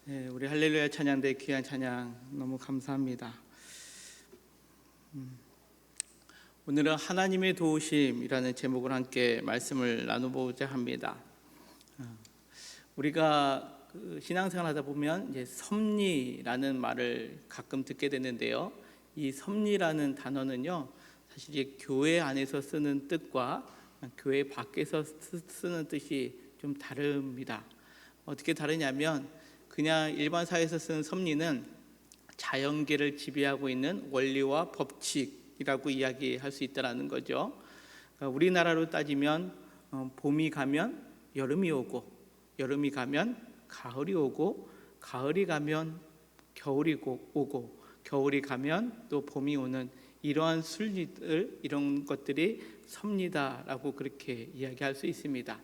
네, 우리 할렐루야 찬양대 귀한 찬양 너무 감사합니다. 오늘은 하나님의 도우심이라는 제목을 함께 말씀을 나눠보고자 합니다. 우리가 신앙생활 하다 보면 이제 섭리라는 말을 가끔 듣게 되는데요. 이 섭리라는 단어는요, 사실 이제 교회 안에서 쓰는 뜻과 교회 밖에서 쓰는 뜻이 좀 다릅니다. 어떻게 다르냐면 그냥 일반 사회에서 쓰는 섭리는 자연계를 지배하고 있는 원리와 법칙이라고 이야기할 수 있다는 거죠. 그러니까 우리나라로 따지면 봄이 가면 여름이 오고, 여름이 가면 가을이 오고, 가을이 가면 겨울이 오고, 겨울이 가면 또 봄이 오는 이러한 순리들, 이런 것들이 섭리다라고 그렇게 이야기할 수 있습니다.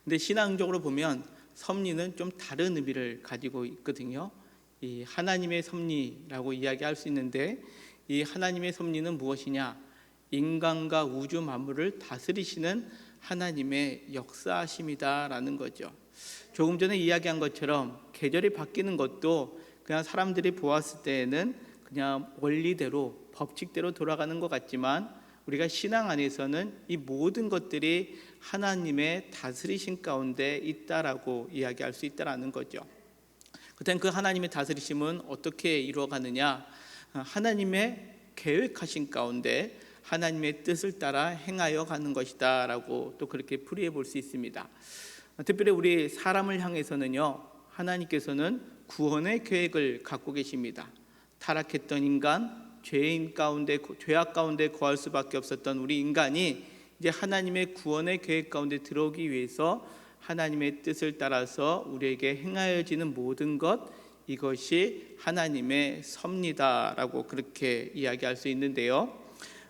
근데 신앙적으로 보면 섭리는 좀 다른 의미를 가지고 있거든요. 이 하나님의 섭리라고 이야기할 수 있는데, 이 하나님의 섭리는 무엇이냐? 인간과 우주 만물을 다스리시는 하나님의 역사심이다라는 거죠. 조금 전에 이야기한 것처럼 계절이 바뀌는 것도 그냥 사람들이 보았을 때에는 그냥 원리대로 법칙대로 돌아가는 것 같지만, 우리가 신앙 안에서는 이 모든 것들이 하나님의 다스리심 가운데 있다라고 이야기할 수 있다라는 거죠. 그렇다면 그 하나님의 다스리심은 어떻게 이루어가느냐? 하나님의 계획하신 가운데 하나님의 뜻을 따라 행하여 가는 것이다 라고 또 그렇게 풀이해 볼 수 있습니다. 특별히 우리 사람을 향해서는요, 하나님께서는 구원의 계획을 갖고 계십니다. 타락했던 인간, 죄악 가운데 거할 수밖에 없었던 우리 인간이 이제 하나님의 구원의 계획 가운데 들어오기 위해서 하나님의 뜻을 따라서 우리에게 행하여지는 모든 것, 이것이 하나님의 섭리다라고 그렇게 이야기할 수 있는데요.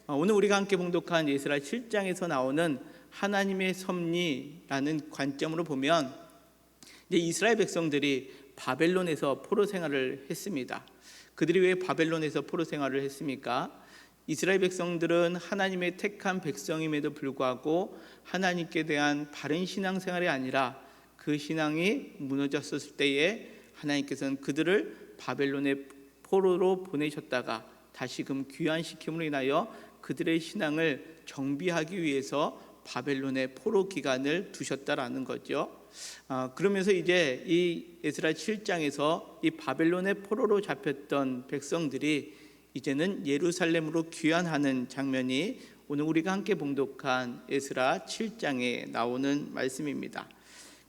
오늘 우리가 함께 봉독한 에스라 7장에서 나오는 하나님의 섭리라는 관점으로 보면 이제 이스라엘 백성들이 바벨론에서 포로 생활을 했습니다. 그들이 왜 바벨론에서 포로 생활을 했습니까? 이스라엘 백성들은 하나님의 택한 백성임에도 불구하고 하나님께 대한 바른 신앙생활이 아니라 그 신앙이 무너졌을 때에 하나님께서는 그들을 바벨론의 포로로 보내셨다가 다시금 귀환시킴으로 인하여 그들의 신앙을 정비하기 위해서 바벨론의 포로 기간을 두셨다라는 거죠. 그러면서 이제 이 에스라 7장에서 이 바벨론의 포로로 잡혔던 백성들이 이제는 예루살렘으로 귀환하는 장면이 오늘 우리가 함께 봉독한 에스라 7장에 나오는 말씀입니다.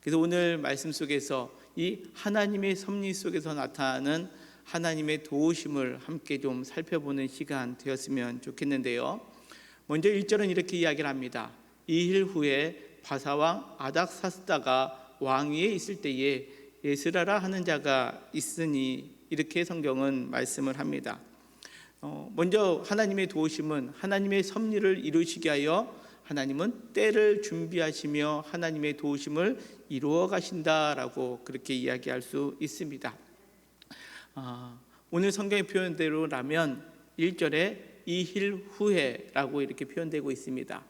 그래서 오늘 말씀 속에서 이 하나님의 섭리 속에서 나타나는 하나님의 도우심을 함께 좀 살펴보는 시간 되었으면 좋겠는데요. 먼저 1절은 이렇게 이야기를 합니다. 이 일 후에 바사왕 아닥사스다가 왕위에 있을 때에 에스라라 하는 자가 있으니, 이렇게 성경은 말씀을 합니다. 먼저 하나님의 도우심은 하나님의 섭리를 이루시게 하여 하나님은 때를 준비하시며 하나님의 도우심을 이루어 가신다라고 그렇게 이야기할 수 있습니다. 오늘 성경의 표현대로라면 1절에 이 일 후에라고 이렇게 표현되고 있습니다.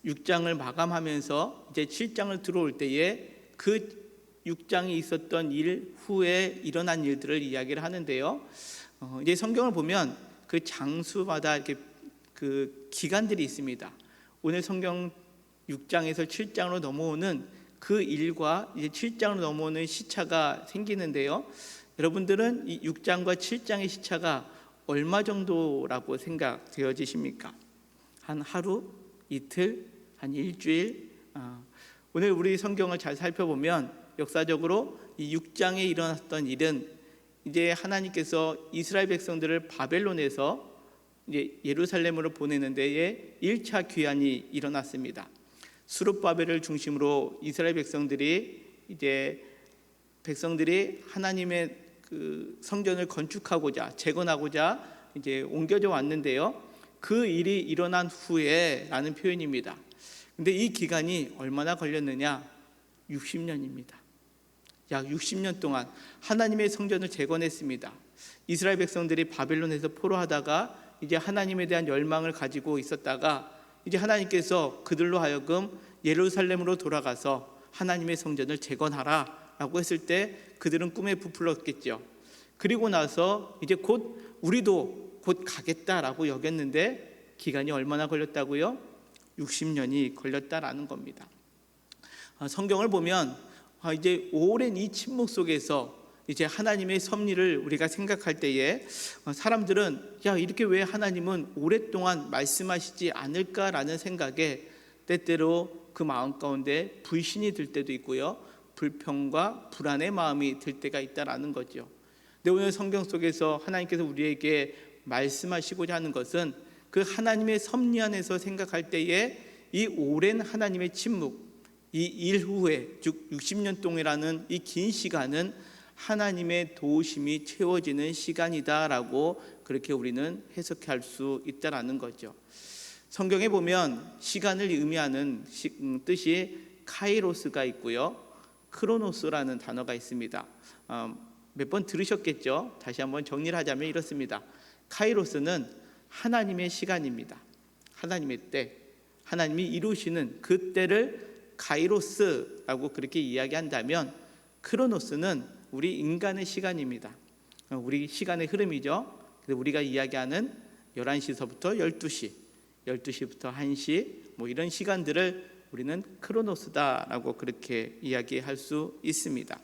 6장을 마감하면서 이제 7장을 들어올 때에 그 6장이 있었던 일 후에 일어난 일들을 이야기를 하는데요. 이제 성경을 보면 그 장수마다 이렇게 그 기간들이 있습니다. 오늘 성경 6장에서 7장으로 넘어오는 그 일과 이제 7장으로 넘어오는 시차가 생기는데요. 여러분들은 이 6장과 7장의 시차가 얼마 정도라고 생각되어지십니까? 한 하루, 이틀, 한 일주일? 오늘 우리 성경을 잘 살펴보면 역사적으로 이 6장에 일어났던 일은 이제 하나님께서 이스라엘 백성들을 바벨론에서 이제 예루살렘으로 보내는 데에 1차 귀환이 일어났습니다. 스룹바벨을 중심으로 이스라엘 백성들이 하나님의 그 성전을 건축하고자 재건하고자 이제 옮겨져 왔는데요. 그 일이 일어난 후에라는 표현입니다. 근데 이 기간이 얼마나 걸렸느냐? 60년입니다. 약 60년 동안 하나님의 성전을 재건했습니다. 이스라엘 백성들이 바벨론에서 포로하다가 이제 하나님에 대한 열망을 가지고 있었다가 이제 하나님께서 그들로 하여금 예루살렘으로 돌아가서 하나님의 성전을 재건하라 라고 했을 때 그들은 꿈에 부풀었겠죠. 그리고 나서 이제 우리도 곧 가겠다라고 여겼는데 기간이 얼마나 걸렸다고요? 60년이 걸렸다라는 겁니다. 성경을 보면 이제 오랜 이 침묵 속에서 이제 하나님의 섭리를 우리가 생각할 때에 사람들은 이렇게 왜 하나님은 오랫동안 말씀하시지 않을까라는 생각에 때때로 그 마음 가운데 불신이 들 때도 있고요, 불평과 불안의 마음이 들 때가 있다라는 거죠. 근데 오늘 성경 속에서 하나님께서 우리에게 말씀하시고자 하는 것은 그 하나님의 섭리 안에서 생각할 때에 이 오랜 하나님의 침묵, 이 일 후에 즉 60년 동이라는 이 긴 시간은 하나님의 도우심이 채워지는 시간이다라고 그렇게 우리는 해석할 수 있다라는 거죠. 성경에 보면 시간을 의미하는 뜻이 카이로스가 있고요, 크로노스라는 단어가 있습니다. 몇 번 들으셨겠죠? 다시 한번 정리를 하자면 이렇습니다. 카이로스는 하나님의 시간입니다. 하나님의 때, 하나님이 이루시는 그 때를 카이로스라고 그렇게 이야기한다면, 크로노스는 우리 인간의 시간입니다. 우리 시간의 흐름이죠. 그래서 우리가 이야기하는 11시서부터 12시, 12시부터 1시 이런 시간들을 우리는 크로노스다라고 그렇게 이야기할 수 있습니다.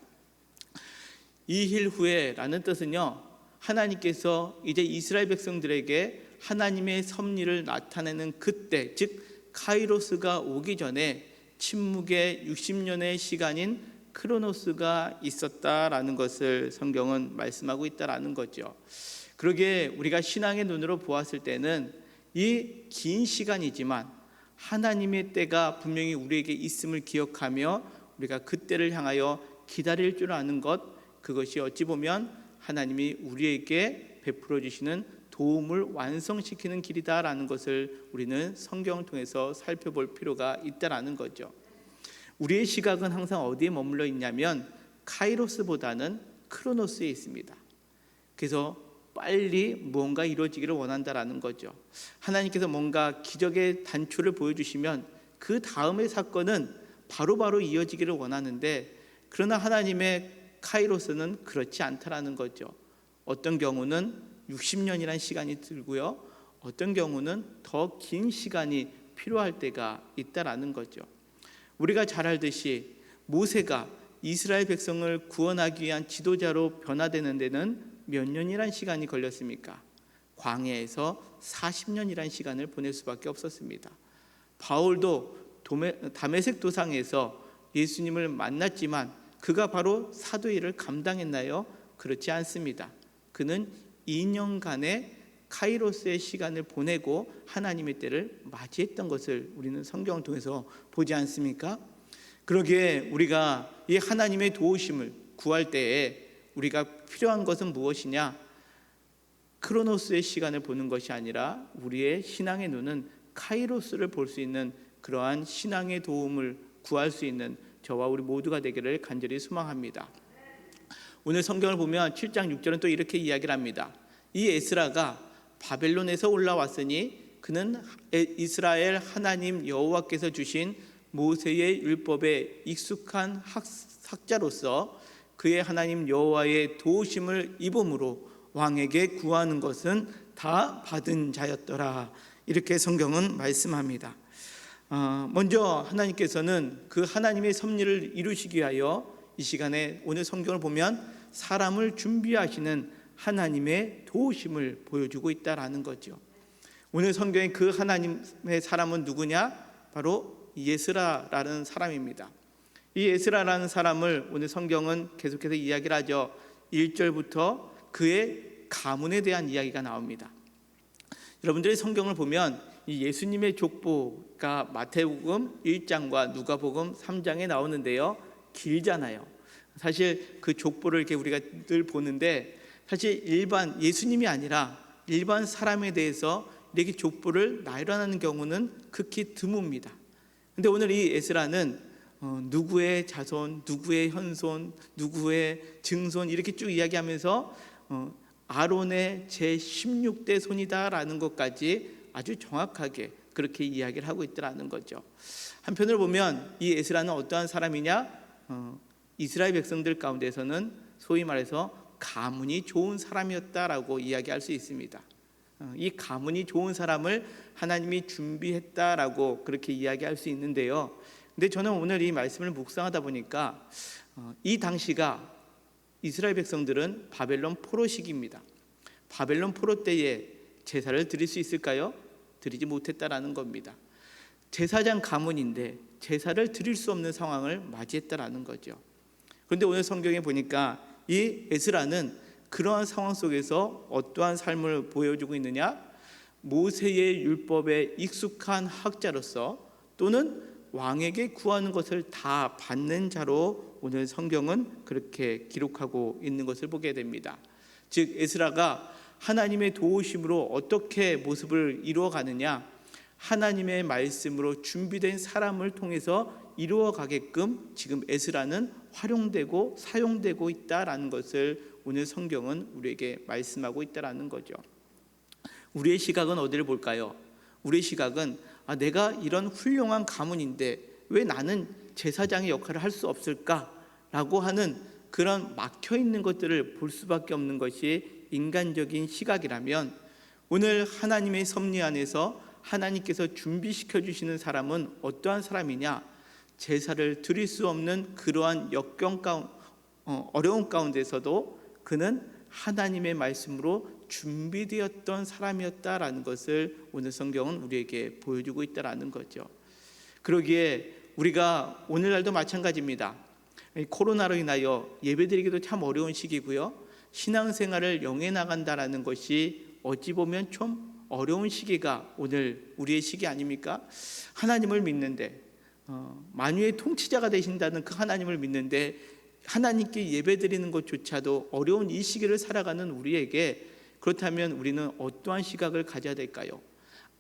이힐 후에라는 뜻은요, 하나님께서 이제 이스라엘 백성들에게 하나님의 섭리를 나타내는 그때, 즉 카이로스가 오기 전에 침묵의 60년의 시간인 크로노스가 있었다라는 것을 성경은 말씀하고 있다라는 거죠. 그러기에 우리가 신앙의 눈으로 보았을 때는 이 긴 시간이지만 하나님의 때가 분명히 우리에게 있음을 기억하며 우리가 그 때를 향하여 기다릴 줄 아는 것, 그것이 어찌 보면 하나님이 우리에게 베풀어 주시는 도움을 완성시키는 길이다라는 것을 우리는 성경을 통해서 살펴볼 필요가 있다라는 거죠. 우리의 시각은 항상 어디에 머물러 있냐면 카이로스보다는 크로노스에 있습니다. 그래서 빨리 무언가 이루어지기를 원한다라는 거죠. 하나님께서 뭔가 기적의 단초를 보여주시면 그 다음의 사건은 바로바로 이어지기를 원하는데, 그러나 하나님의 카이로스는 그렇지 않다라는 거죠. 어떤 경우는 60년이라는 시간이 들고요, 어떤 경우는 더 긴 시간이 필요할 때가 있다라는 거죠. 우리가 잘 알듯이 모세가 이스라엘 백성을 구원하기 위한 지도자로 변화되는 데는 몇 년이란 시간이 걸렸습니까? 광야에서 40년이란 시간을 보낼 수밖에 없었습니다. 바울도 다메섹 도상에서 예수님을 만났지만 그가 바로 사도 일을 감당했나요? 그렇지 않습니다. 그는 2년간의 카이로스의 시간을 보내고 하나님의 때를 맞이했던 것을 우리는 성경을 통해서 보지 않습니까? 그러기에 우리가 이 하나님의 도우심을 구할 때에 우리가 필요한 것은 무엇이냐? 크로노스의 시간을 보는 것이 아니라 우리의 신앙의 눈은 카이로스를 볼 수 있는 그러한 신앙의 도움을 구할 수 있는 저와 우리 모두가 되기를 간절히 소망합니다. 오늘 성경을 보면 7장 6절은 또 이렇게 이야기를 합니다. 이 에스라가 바벨론에서 올라왔으니 그는 이스라엘 하나님 여호와께서 주신 모세의 율법에 익숙한 학자로서 그의 하나님 여호와의 도우심을 입음으로 왕에게 구하는 것은 다 받은 자였더라. 이렇게 성경은 말씀합니다. 먼저 하나님께서는 그 하나님의 섭리를 이루시기 위하여 이 시간에 오늘 성경을 보면 사람을 준비하시는 하나님의 도우심을 보여주고 있다라는 거죠. 오늘 성경의 그 하나님의 사람은 누구냐? 바로 예스라라는 사람입니다. 이 에스라라는 사람을 오늘 성경은 계속해서 이야기를 하죠. 1절부터 그의 가문에 대한 이야기가 나옵니다. 여러분들이 성경을 보면 이 예수님의 족보가 마태복음 1장과 누가복음 3장에 나오는데요, 길잖아요. 사실 그 족보를 이렇게 우리가 늘 보는데 사실 일반 예수님이 아니라 일반 사람에 대해서 이렇게 족보를 나열하는 경우는 극히 드뭅니다. 근데 오늘 이 에스라는 누구의 자손, 누구의 현손, 누구의 증손 이렇게 쭉 이야기하면서 아론의 제16대 손이다라는 것까지 아주 정확하게 그렇게 이야기를 하고 있더라는 거죠. 한편으로 보면 이 에스라는 어떠한 사람이냐? 이스라엘 백성들 가운데서는 소위 말해서 가문이 좋은 사람이었다라고 이야기할 수 있습니다. 이 가문이 좋은 사람을 하나님이 준비했다라고 그렇게 이야기할 수 있는데요. 근데 저는 오늘 이 말씀을 묵상하다 보니까 이 당시가 이스라엘 백성들은 바벨론 포로 시기입니다. 바벨론 포로 때에 제사를 드릴 수 있을까요? 드리지 못했다라는 겁니다. 제사장 가문인데 제사를 드릴 수 없는 상황을 맞이했다라는 거죠. 그런데 오늘 성경에 보니까 이 에스라는 그러한 상황 속에서 어떠한 삶을 보여주고 있느냐? 모세의 율법에 익숙한 학자로서 또는 왕에게 구하는 것을 다 받는 자로 오늘 성경은 그렇게 기록하고 있는 것을 보게 됩니다. 즉 에스라가 하나님의 도우심으로 어떻게 모습을 이루어가느냐? 하나님의 말씀으로 준비된 사람을 통해서 이루어가게끔 지금 에스라는 활용되고 사용되고 있다라는 것을 오늘 성경은 우리에게 말씀하고 있다라는 거죠. 우리의 시각은 어디를 볼까요? 우리의 시각은 내가 이런 훌륭한 가문인데 왜 나는 제사장의 역할을 할 수 없을까라고 하는 그런 막혀있는 것들을 볼 수밖에 없는 것이 인간적인 시각이라면, 오늘 하나님의 섭리 안에서 하나님께서 준비시켜 주시는 사람은 어떠한 사람이냐? 제사를 드릴 수 없는 그러한 역경 어려운 가운데서도 그는 하나님의 말씀으로 준비되었던 사람이었다라는 것을 오늘 성경은 우리에게 보여주고 있다라는 거죠. 그러기에 우리가 오늘날도 마찬가지입니다. 코로나로 인하여 예배드리기도 참 어려운 시기고요. 신앙생활을 영해 나간다라는 것이 어찌 보면 좀 어려운 시기가 오늘 우리의 시기 아닙니까? 하나님을 믿는데 만유의 통치자가 되신다는 그 하나님을 믿는데 하나님께 예배드리는 것조차도 어려운 이 시기를 살아가는 우리에게, 그렇다면 우리는 어떠한 시각을 가져야 될까요?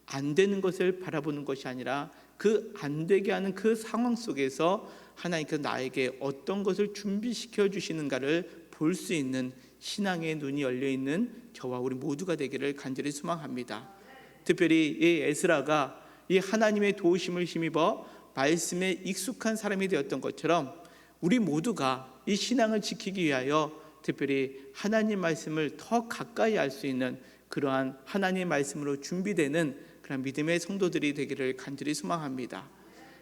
안 되는 것을 바라보는 것이 아니라 그 안 되게 하는 그 상황 속에서 하나님께서 나에게 어떤 것을 준비시켜 주시는가를 볼 수 있는 신앙의 눈이 열려 있는 저와 우리 모두가 되기를 간절히 소망합니다. 특별히 이 에스라가 이 하나님의 도우심을 힘입어 말씀에 익숙한 사람이 되었던 것처럼 우리 모두가 이 신앙을 지키기 위하여 특별히 하나님 말씀을 더 가까이 알 수 있는 그러한 하나님의 말씀으로 준비되는 그런 믿음의 성도들이 되기를 간절히 소망합니다.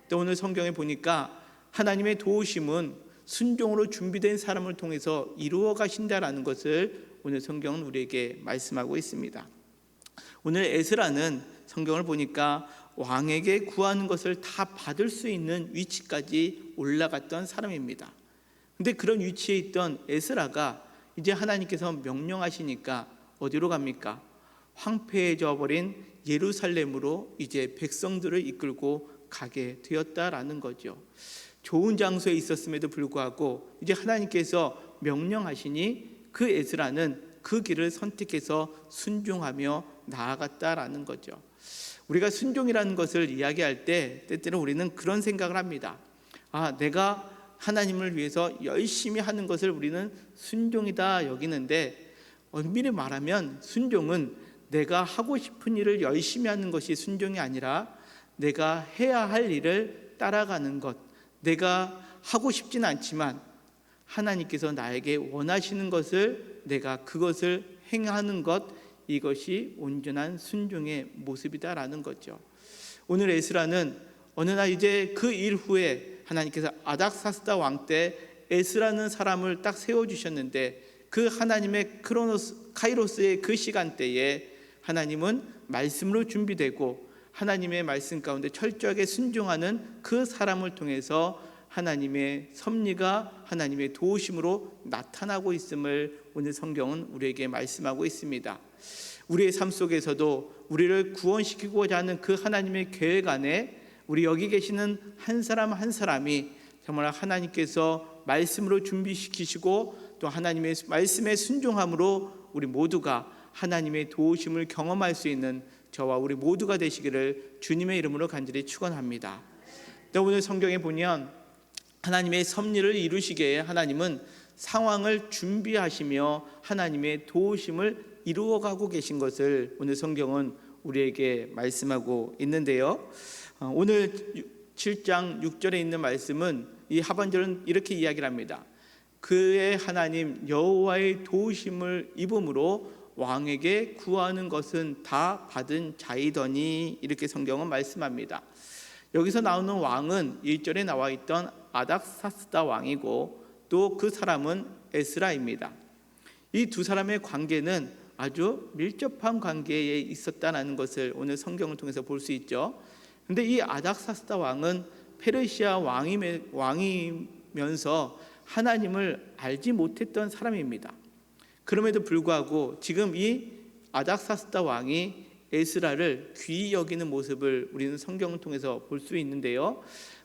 또 오늘 성경에 보니까 하나님의 도우심은 순종으로 준비된 사람을 통해서 이루어 가신다라는 것을 오늘 성경은 우리에게 말씀하고 있습니다. 오늘 에스라는 성경을 보니까 왕에게 구하는 것을 다 받을 수 있는 위치까지 올라갔던 사람입니다. 근데 그런 위치에 있던 에스라가 이제 하나님께서 명령하시니까 어디로 갑니까? 황폐해져 버린 예루살렘으로 이제 백성들을 이끌고 가게 되었다라는 거죠. 좋은 장소에 있었음에도 불구하고 이제 하나님께서 명령하시니 그 에스라는 그 길을 선택해서 순종하며 나아갔다라는 거죠. 우리가 순종이라는 것을 이야기할 때 때때로 우리는 그런 생각을 합니다. 내가 하나님을 위해서 열심히 하는 것을 우리는 순종이다 여기는데, 엄밀히 말하면 순종은 내가 하고 싶은 일을 열심히 하는 것이 순종이 아니라 내가 해야 할 일을 따라가는 것, 내가 하고 싶지는 않지만 하나님께서 나에게 원하시는 것을 내가 그것을 행하는 것, 이것이 온전한 순종의 모습이다라는 거죠. 오늘 에스라는 어느 날 이제 그 일 후에 하나님께서 아닥사스다 왕 때 에스라는 사람을 딱 세워주셨는데, 그 하나님의 카이로스의 그 시간대에 하나님은 말씀으로 준비되고 하나님의 말씀 가운데 철저하게 순종하는 그 사람을 통해서 하나님의 섭리가 하나님의 도우심으로 나타나고 있음을 오늘 성경은 우리에게 말씀하고 있습니다. 우리의 삶 속에서도 우리를 구원시키고자 하는 그 하나님의 계획 안에 우리 여기 계시는 한 사람 한 사람이 정말 하나님께서 말씀으로 준비시키시고 또 하나님의 말씀에 순종함으로 우리 모두가 하나님의 도우심을 경험할 수 있는 저와 우리 모두가 되시기를 주님의 이름으로 간절히 축원합니다. 또 오늘 성경에 보면 하나님의 섭리를 이루시기에 하나님은 상황을 준비하시며 하나님의 도우심을 이루어가고 계신 것을 오늘 성경은 우리에게 말씀하고 있는데요. 오늘 7장 6절에 있는 말씀은 이 하반절은 이렇게 이야기를 합니다. 그의 하나님 여호와의 도우심을 입음으로 왕에게 구하는 것은 다 받은 자이더니, 이렇게 성경은 말씀합니다. 여기서 나오는 왕은 1절에 나와 있던 아닥사스다 왕이고 또 그 사람은 에스라입니다. 이 두 사람의 관계는 아주 밀접한 관계에 있었다는 것을 오늘 성경을 통해서 볼 수 있죠. 그런데 이 아닥사스다 왕은 페르시아 왕이면서 하나님을 알지 못했던 사람입니다. 그럼에도 불구하고 지금 이 아닥사스다 왕이 에스라를 귀히 여기는 모습을 우리는 성경을 통해서 볼 수 있는데요.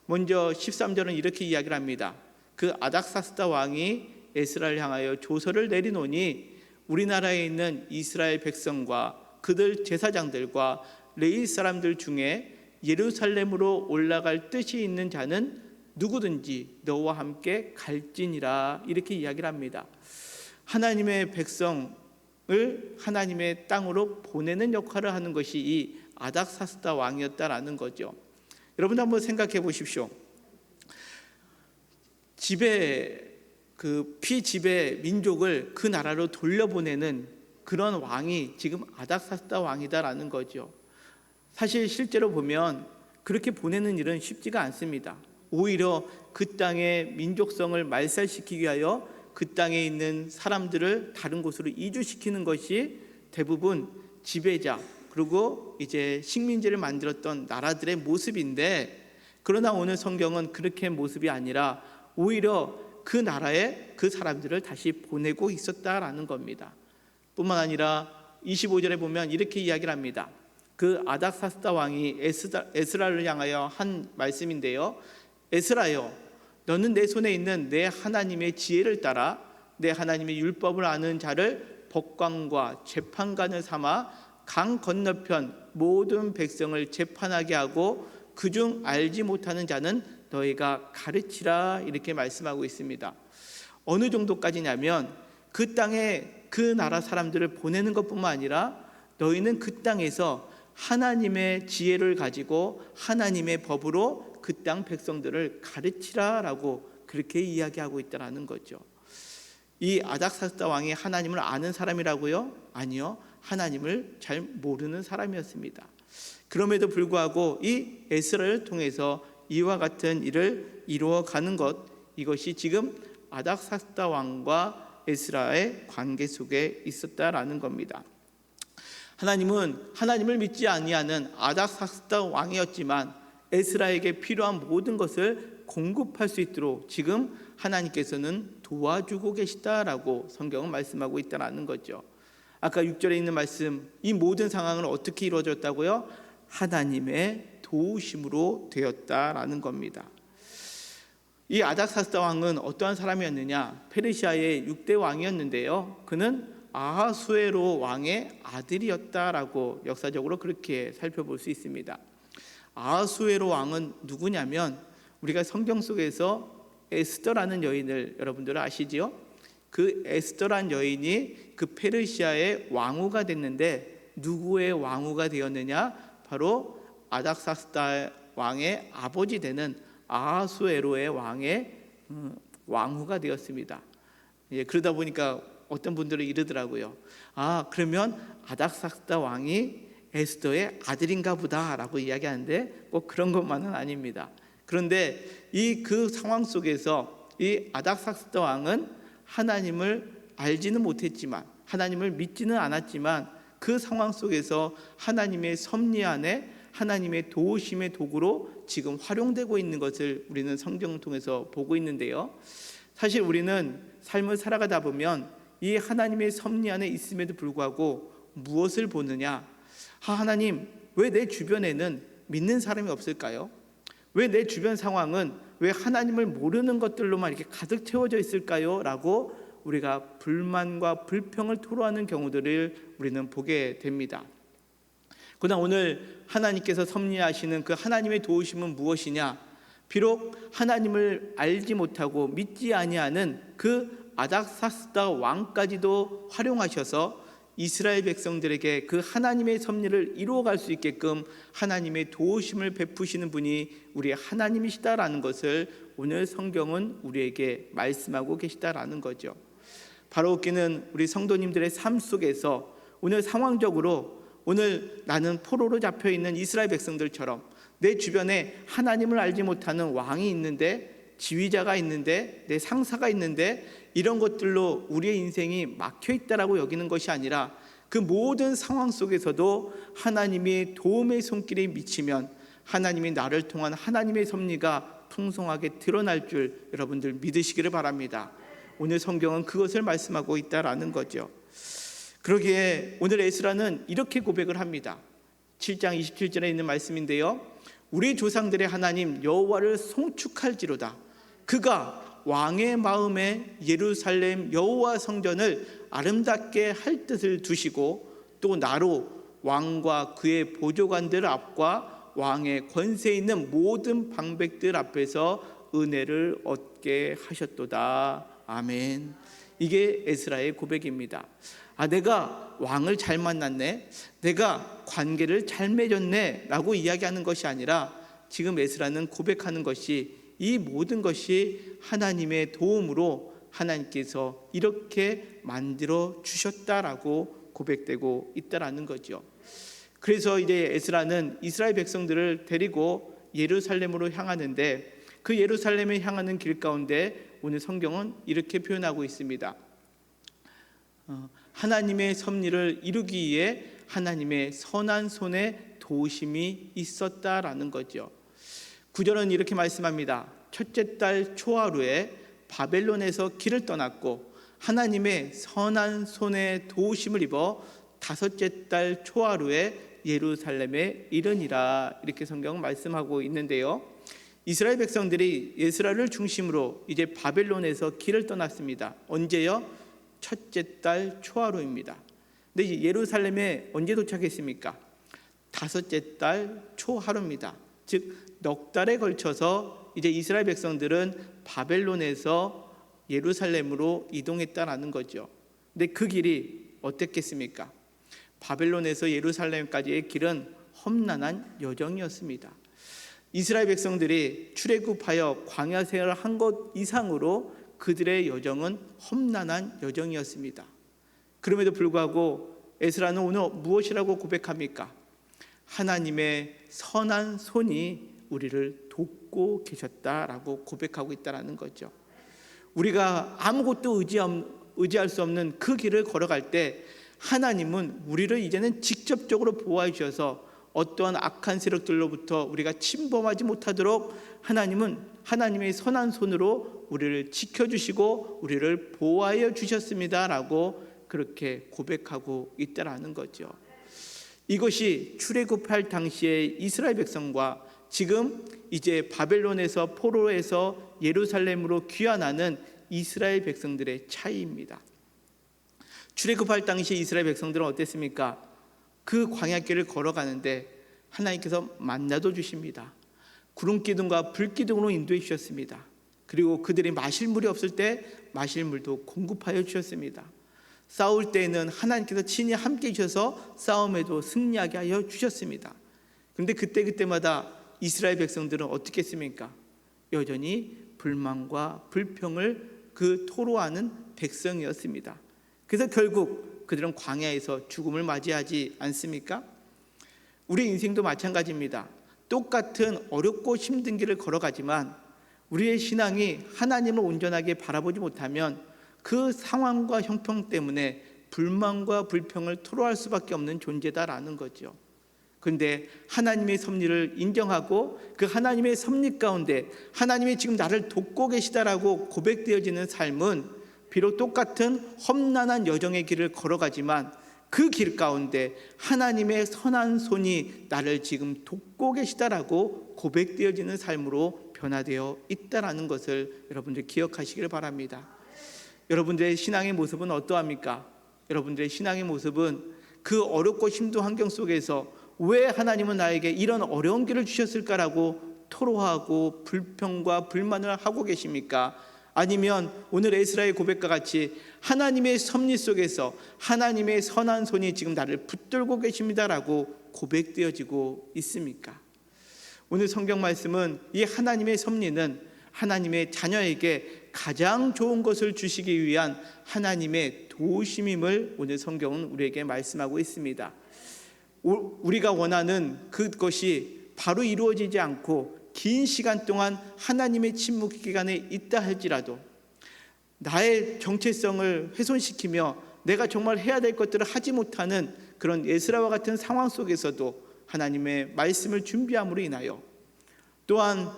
먼저 13절은 이렇게 이야기를 합니다. 그 아닥사스다 왕이 에스라를 향하여 조서를 내리노니 우리나라에 있는 이스라엘 백성과 그들 제사장들과 레위 사람들 중에 예루살렘으로 올라갈 뜻이 있는 자는 누구든지 너와 함께 갈지니라, 이렇게 이야기를 합니다. 하나님의 백성을 하나님의 땅으로 보내는 역할을 하는 것이 이 아닥사스다 왕이었다라는 거죠. 여러분 한번 생각해 보십시오. 피지배 민족을 그 나라로 돌려보내는 그런 왕이 지금 아닥사스다 왕이다라는 거죠. 사실 실제로 보면 그렇게 보내는 일은 쉽지가 않습니다. 오히려 그 땅의 민족성을 말살시키기 위하여 그 땅에 있는 사람들을 다른 곳으로 이주시키는 것이 대부분 지배자, 그리고 이제 식민지를 만들었던 나라들의 모습인데, 그러나 오늘 성경은 그렇게 모습이 아니라 오히려 그 나라에 그 사람들을 다시 보내고 있었다라는 겁니다. 뿐만 아니라 25절에 보면 이렇게 이야기를 합니다. 그 아닥사스다 왕이 에스라를 향하여 한 말씀인데요. 에스라여, 너는 내 손에 있는 내 하나님의 지혜를 따라 내 하나님의 율법을 아는 자를 법관과 재판관을 삼아 강 건너편 모든 백성을 재판하게 하고 그중 알지 못하는 자는 너희가 가르치라, 이렇게 말씀하고 있습니다. 어느 정도까지냐면 그 땅에 그 나라 사람들을 보내는 것뿐만 아니라 너희는 그 땅에서 하나님의 지혜를 가지고 하나님의 법으로 그 땅 백성들을 가르치라라고 그렇게 이야기하고 있다는 거죠. 이 아닥사스다 왕이 하나님을 아는 사람이라고요? 아니요, 하나님을 잘 모르는 사람이었습니다. 그럼에도 불구하고 이 에스라를 통해서 이와 같은 일을 이루어가는 것, 이것이 지금 아닥사스다 왕과 에스라의 관계 속에 있었다라는 겁니다. 하나님은 하나님을 믿지 아니하는 아닥사스다 왕이었지만 에스라에게 필요한 모든 것을 공급할 수 있도록 지금 하나님께서는 도와주고 계시다라고 성경은 말씀하고 있다는 거죠. 아까 6절에 있는 말씀, 이 모든 상황은 어떻게 이루어졌다고요? 하나님의 도우심으로 되었다라는 겁니다. 이 아닥사스다 왕은 어떠한 사람이었느냐? 페르시아의 6대 왕이었는데요. 그는 아하수에로 왕의 아들이었다라고 역사적으로 그렇게 살펴볼 수 있습니다. 아하수에로 왕은 누구냐면 우리가 성경 속에서 에스더라는 여인을 여러분들 아시지요? 그 에스더란 여인이 그 페르시아의 왕후가 됐는데 누구의 왕후가 되었느냐? 바로 아닥사스다 왕의 아버지 되는 아하수에로의 왕의 왕후가 되었습니다. 그러다 보니까 어떤 분들은 이러더라고요. 그러면 아닥사스다 왕이 에스더의 아들인가 보다라고 이야기하는데 꼭 그런 것만은 아닙니다. 그런데 그 상황 속에서 이 아닥사스다 왕은 하나님을 알지는 못했지만, 하나님을 믿지는 않았지만 그 상황 속에서 하나님의 섭리 안에 하나님의 도우심의 도구로 지금 활용되고 있는 것을 우리는 성경을 통해서 보고 있는데요. 사실 우리는 삶을 살아가다 보면 이 하나님의 섭리 안에 있음에도 불구하고 무엇을 보느냐? 하나님, 왜 내 주변에는 믿는 사람이 없을까요? 왜 내 주변 상황은 왜 하나님을 모르는 것들로만 이렇게 가득 채워져 있을까요? 라고 우리가 불만과 불평을 토로하는 경우들을 우리는 보게 됩니다. 그러나 오늘 하나님께서 섭리하시는 그 하나님의 도우심은 무엇이냐? 비록 하나님을 알지 못하고 믿지 아니하는 그 아닥사스다 왕까지도 활용하셔서 이스라엘 백성들에게 그 하나님의 섭리를 이루어갈 수 있게끔 하나님의 도우심을 베푸시는 분이 우리 하나님이시다라는 것을 오늘 성경은 우리에게 말씀하고 계시다라는 거죠. 바로 웃기는 우리 성도님들의 삶 속에서 오늘 상황적으로 오늘 나는 포로로 잡혀있는 이스라엘 백성들처럼 내 주변에 하나님을 알지 못하는 왕이 있는데, 지휘자가 있는데, 내 상사가 있는데, 이런 것들로 우리의 인생이 막혀있다라고 여기는 것이 아니라 그 모든 상황 속에서도 하나님의 도움의 손길이 미치면 하나님이 나를 통한 하나님의 섭리가 풍성하게 드러날 줄 여러분들 믿으시기를 바랍니다. 오늘 성경은 그것을 말씀하고 있다라는 거죠. 그러기에 오늘 에스라는 이렇게 고백을 합니다. 7장 27절에 있는 말씀인데요, 우리 조상들의 하나님 여호와를 송축할지로다. 그가 왕의 마음에 예루살렘 여호와 성전을 아름답게 할 뜻을 두시고 또 나로 왕과 그의 보조관들 앞과 왕의 권세 있는 모든 방백들 앞에서 은혜를 얻게 하셨도다. 아멘. 이게 에스라의 고백입니다. 내가 왕을 잘 만났네, 내가 관계를 잘 맺었네 라고 이야기하는 것이 아니라 지금 에스라는 고백하는 것이 이 모든 것이 하나님의 도움으로 하나님께서 이렇게 만들어 주셨다라고 고백되고 있다라는 거죠. 그래서 이제 에스라는 이스라엘 백성들을 데리고 예루살렘으로 향하는데, 그 예루살렘에 향하는 길 가운데 오늘 성경은 이렇게 표현하고 있습니다. 하나님의 섭리를 이루기 위해 하나님의 선한 손에 도우심이 있었다라는 거죠. 9절은 이렇게 말씀합니다. 첫째 달 초하루에 바벨론에서 길을 떠났고 하나님의 선한 손에 도우심을 입어 다섯째 달 초하루에 예루살렘에 이르니라. 이렇게 성경은 말씀하고 있는데요, 이스라엘 백성들이 에스라를 중심으로 이제 바벨론에서 길을 떠났습니다. 언제요? 첫째 달 초하루입니다. 근데 예루살렘에 언제 도착했습니까? 다섯째 달 초하루입니다. 즉 넉 달에 걸쳐서 이제 이스라엘 백성들은 바벨론에서 예루살렘으로 이동했다라는 거죠. 근데 그 길이 어땠겠습니까? 바벨론에서 예루살렘까지의 길은 험난한 여정이었습니다. 이스라엘 백성들이 출애굽하여 광야 생활을 한 것 이상으로 그들의 여정은 험난한 여정이었습니다. 그럼에도 불구하고 에스라는 오늘 무엇이라고 고백합니까? 하나님의 선한 손이 우리를 돕고 계셨다라고 고백하고 있다는 거죠. 우리가 아무것도 의지할 수 없는 그 길을 걸어갈 때 하나님은 우리를 이제는 직접적으로 보호해 주셔서 어떠한 악한 세력들로부터 우리가 침범하지 못하도록 하나님은 하나님의 선한 손으로 우리를 지켜주시고 우리를 보호하여 주셨습니다라고 그렇게 고백하고 있다라는 거죠. 이것이 출애굽할 당시의 이스라엘 백성과 지금 이제 바벨론에서 포로에서 예루살렘으로 귀환하는 이스라엘 백성들의 차이입니다. 출애굽할 당시 이스라엘 백성들은 어땠습니까? 그 광야길을 걸어가는데 하나님께서 만나도 주십니다. 구름 기둥과 불 기둥으로 인도해 주셨습니다. 그리고 그들이 마실 물이 없을 때 마실 물도 공급하여 주셨습니다. 싸울 때에는 하나님께서 친히 함께 해주셔서 싸움에도 승리하게 하여 주셨습니다. 그런데 그때마다 이스라엘 백성들은 어떻게 했습니까? 여전히 불만과 불평을 토로하는 백성이었습니다. 그래서 결국 그들은 광야에서 죽음을 맞이하지 않습니까? 우리 인생도 마찬가지입니다. 똑같은 어렵고 힘든 길을 걸어가지만 우리의 신앙이 하나님을 온전하게 바라보지 못하면 그 상황과 형편 때문에 불만과 불평을 토로할 수밖에 없는 존재다라는 거죠. 그런데 하나님의 섭리를 인정하고 그 하나님의 섭리 가운데 하나님이 지금 나를 돕고 계시다라고 고백되어지는 삶은 비록 똑같은 험난한 여정의 길을 걸어가지만 그 길 가운데 하나님의 선한 손이 나를 지금 돕고 계시다라고 고백되어지는 삶으로 변화되어 있다라는 것을 여러분들 기억하시길 바랍니다. 여러분들의 신앙의 모습은 어떠합니까? 여러분들의 신앙의 모습은 그 어렵고 힘든 환경 속에서 왜 하나님은 나에게 이런 어려운 길을 주셨을까라고 토로하고 불평과 불만을 하고 계십니까? 아니면 오늘 에스라의 고백과 같이 하나님의 섭리 속에서 하나님의 선한 손이 지금 나를 붙들고 계십니다라고 고백되어지고 있습니까? 오늘 성경 말씀은 이 하나님의 섭리는 하나님의 자녀에게 가장 좋은 것을 주시기 위한 하나님의 도우심임을 오늘 성경은 우리에게 말씀하고 있습니다. 우리가 원하는 그것이 바로 이루어지지 않고 긴 시간 동안 하나님의 침묵 기간에 있다 할지라도 나의 정체성을 훼손시키며 내가 정말 해야 될 것들을 하지 못하는 그런 에스라와 같은 상황 속에서도 하나님의 말씀을 준비함으로 인하여, 또한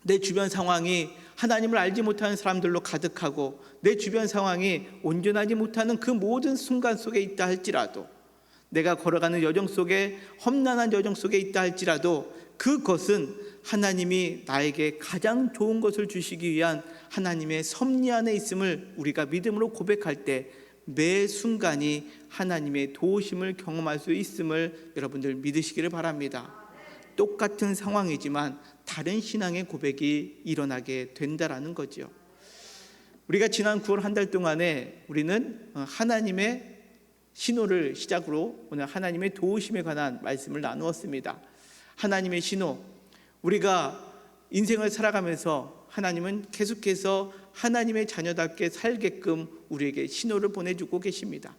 내 주변 상황이 하나님을 알지 못하는 사람들로 가득하고 내 주변 상황이 온전하지 못하는 그 모든 순간 속에 있다 할지라도, 내가 걸어가는 여정 속에 험난한 여정 속에 있다 할지라도 그것은 하나님이 나에게 가장 좋은 것을 주시기 위한 하나님의 섭리 안에 있음을 우리가 믿음으로 고백할 때 매 순간이 하나님의 도우심을 경험할 수 있음을 여러분들 믿으시기를 바랍니다. 똑같은 상황이지만 다른 신앙의 고백이 일어나게 된다라는 거죠. 우리가 지난 9월 한 달 동안에 우리는 하나님의 신호를 시작으로 오늘 하나님의 도우심에 관한 말씀을 나누었습니다. 하나님의 신호, 우리가 인생을 살아가면서 하나님은 계속해서 하나님의 자녀답게 살게끔 우리에게 신호를 보내주고 계십니다.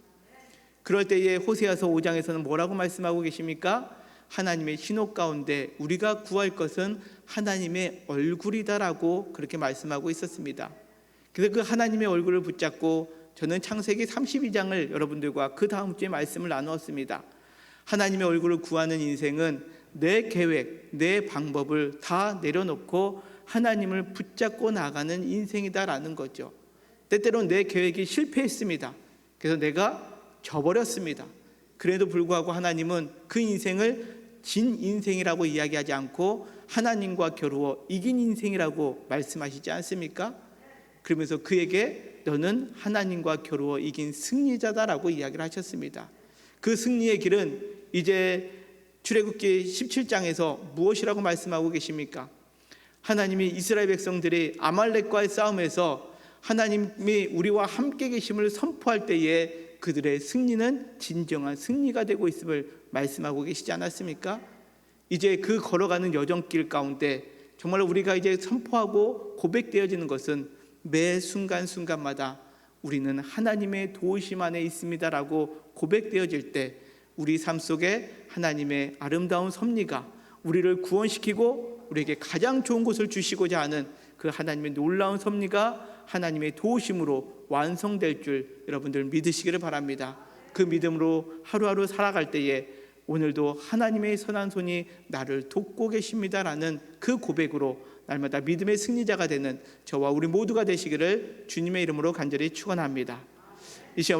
그럴 때에 호세아서 5장에서는 뭐라고 말씀하고 계십니까? 하나님의 신호 가운데 우리가 구할 것은 하나님의 얼굴이다라고 그렇게 말씀하고 있었습니다. 그래서 그 하나님의 얼굴을 붙잡고 저는 창세기 32장을 여러분들과 그 다음 주에 말씀을 나누었습니다. 하나님의 얼굴을 구하는 인생은 내 계획, 내 방법을 다 내려놓고 하나님을 붙잡고 나가는 인생이다라는 거죠. 때때로는 내 계획이 실패했습니다. 그래서 내가 져버렸습니다. 그래도 불구하고 하나님은 그 인생을 진 인생이라고 이야기하지 않고 하나님과 겨루어 이긴 인생이라고 말씀하시지 않습니까? 그러면서 그에게 너는 하나님과 겨루어 이긴 승리자다라고 이야기를 하셨습니다. 그 승리의 길은 이제 출애굽기 17장에서 무엇이라고 말씀하고 계십니까? 하나님이 이스라엘 백성들이 아말렉과의 싸움에서 하나님이 우리와 함께 계심을 선포할 때에 그들의 승리는 진정한 승리가 되고 있음을 말씀하고 계시지 않았습니까? 이제 그 걸어가는 여정길 가운데 정말 우리가 이제 선포하고 고백되어지는 것은 매 순간순간마다 우리는 하나님의 도우심 안에 있습니다라고 고백되어질 때 우리 삶 속에 하나님의 아름다운 섭리가 우리를 구원시키고 우리에게 가장 좋은 것을 주시고자 하는 그 하나님의 놀라운 섭리가 하나님의 도우심으로 완성될 줄 여러분들 믿으시기를 바랍니다. 그 믿음으로 하루하루 살아갈 때에 오늘도 하나님의 선한 손이 나를 돕고 계십니다라는 그 고백으로 날마다 믿음의 승리자가 되는 저와 우리 모두가 되시기를 주님의 이름으로 간절히 축원합니다. 이 시간